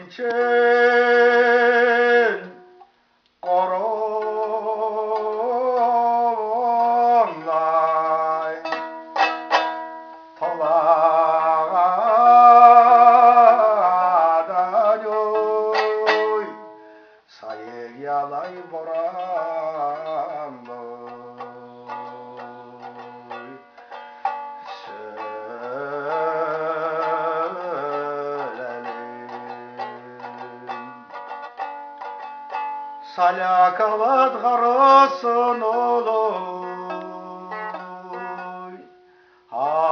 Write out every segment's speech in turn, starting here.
için koronay taladan yoy sayık yalay boran Salakalat karasın oluy Hadog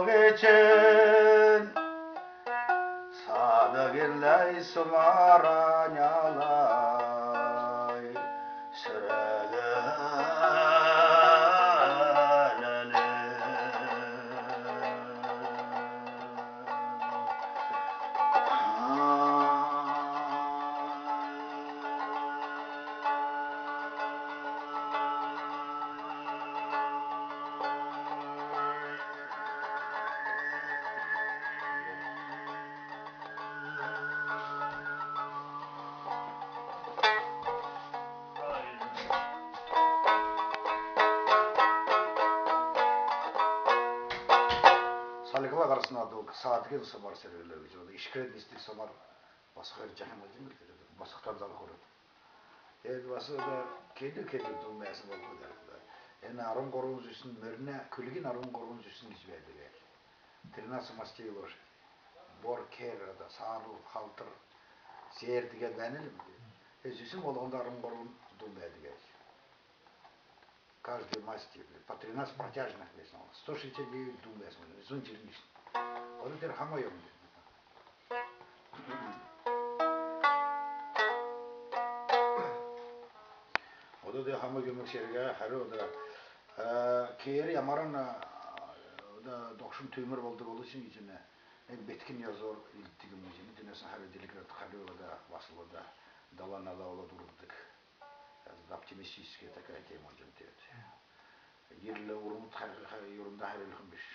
için Sadık illay sumaranyalay Salikalar arasında da saatki samar seriler geçiyor. İşkret istik samar basıklar cahim oldu mu? Basıklar da korudu. Evet bası da kedi durmayasın oldu der. Yani arın korunuz üstün mörüne külgin arın korunuz üstün geçmedi gel. Trinası maskeyi var. Bor ker da sarı haltır seyirdige benelim. Üstün olduğunda arın korun durmaydı gel. Каждый мастер, по 13 протяжных песен, 169 думаясың, үзін жерінішін. Оны дер хамай өңді. Ода да хамай көмек серге, әрі ода кейері ямарын доқшын төмір болды болу үшін ежіне беткен язор үлттігім ежіне дүнесін әрі делеграт қары ода басыл ода даланада ола дұрдық. Оптимистическая такая тема очень тет. Ерлі урмут юрында харилхым биш.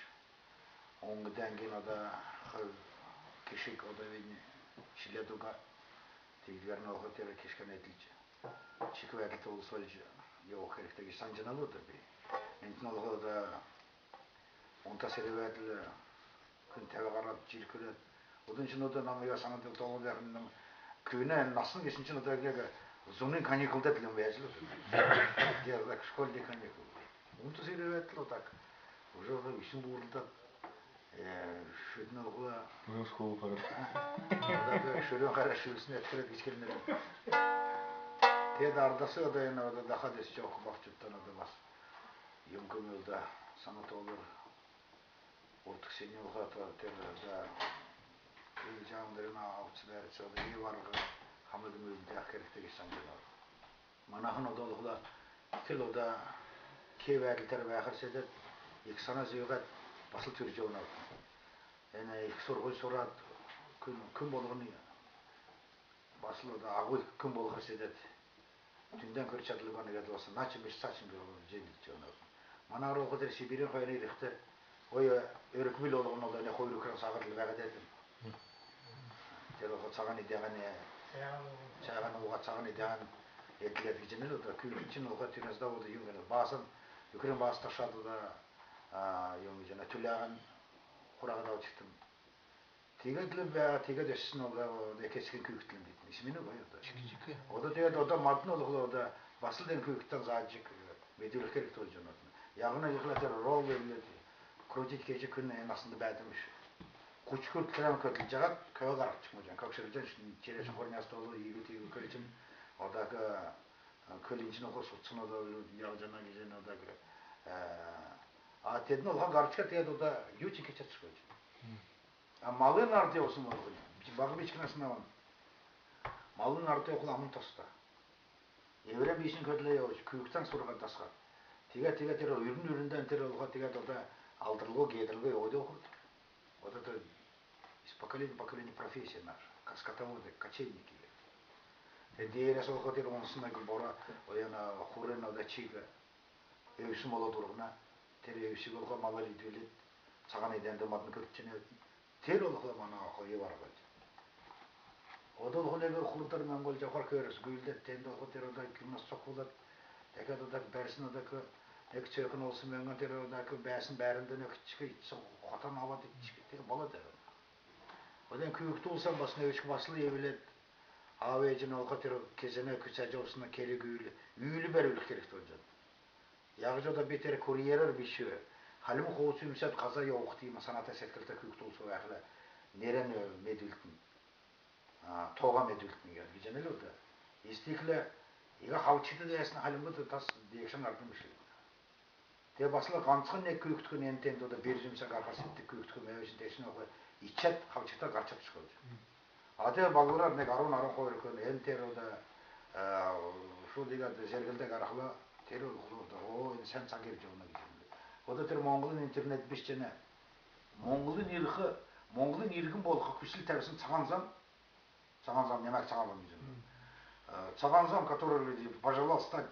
Оңгыдан кен ода кешек ода вен шилядуга тегдерін олға тері кешкен әтілчі. Чекі әкілті ол солжы еу керектегі санжаналу да бей. Ентін олға ода онта серебі әтілі күн тәбі қарат желкілет. Одан үшін ода намыға санады толғы дәрінің күйіне насын кесінші ода Зунин каникулда для вязли. Я так школьный каникул. Он то серьезно так. Уже висим burada. Şöyle okula. Bu şkolu para. Da şöyle karışıyorsun etkiledi geçkenleri. Diye ardası da yani orada daha da çok bahçıptan da var. Yumkum yolda sanat olur. Ortak seni okata terörde. Canlarına avçılar çaldı. İyi var. Hamıdım öldü akıretteki sancılar. Manahın odalıqla til oda kevərli tərəbə axırsedə iksana ziyuqat basıl türcə ona. Yəni ilk sorğuy sorat küm bolğunu basıl oda ağuy küm bolğu sedə dündən kör çadılğanı gadılasa naçı beş saçın bir jedilçə ona. Mana roğu der Sibirin xoyunu ilixti. Oy örükmül olğun oda ne xoyrukran sağırlı bəğəd edim. Teloğu çağan idəğəni Çağın oğa çağın eden etkiler geçenler o da köyün için oğa tünezde o da yungene bazen yukarı bazı taşadı da yungene tülağın kurağına uçtum. Tiga dilim veya tiga desin o da keskin kökütlen dedim. İsmini koyuyordu. O da diyor o da madın oluyor o da basıl den kökütten zacık medülük gerekti olacağını. Yağına yıkılatır rol verildi. Krotik gece künne aslında bədmiş. Kuçkurt kıran kötüleceğat köye karak çıkmayacaksın. Kakşıracaksın şimdi çereşin kornyasta olur, yigit köy için oradaki kölün içine koşulsun o da yağcana gecen oradaki atedin olha karışka teyat o da yuçi keçe çıkacak. Malın artığı olsun var. Bakım içkinesine var. Malın artığı okul amın tosta. Evre bir işin kötüle yavaş. Köyükten sonra tasar. Tiga tere üründen tere olha tiga da aldırlığı giydirliği o da okurdu. O da из поколения в поколение профессия наша, скотоводы, кочевники. Diğer soğuk otel onusunda bora oyana hurena da çiğga evsi mola durğuna tere evsi golga malari dület çağan eden de madını körtçene Tel olukla mana koyu var gol. O da olukla kurtar men gol jakar körüs güldet tende o teroda kimnas sokulat. Tekada da bersin da ki nek çökün olsun men teroda ki bersin berinden ökçük içsin kotan hava içik te bola der. Odan köykte olsa basına öçük basılı ebilet. Avecin olka tero kesene küçece olsun keli güylü. Üylü berülük gerekti hocam. Yağcı da beter kuryerer bir şey. Halim hoğusu misal kaza yok diyeyim sanata setkilte köykte olsa ayakla. Neren medültün. Toğa medültün yani. Gecen öyle oldu. İstikle iga havçıdı deyesin halimde de tas diyekşen artmış. De basıla gançkın ne köktükün enten de bir jümse kapasiteti köktükün mevcut desin o içet havçıda garçap çıkıyor. Ate balgılar ne garun arın koyurken enter o da şu diga jergilde garahla terör olurdu. O sen çakir joluna gidildi. O da ter Mongolun internet biçene. Mongolun irgin bolqa küsül tersin çağanzam nemek çağanzam diyeceğim. Çağанзам, который, пожалуйста,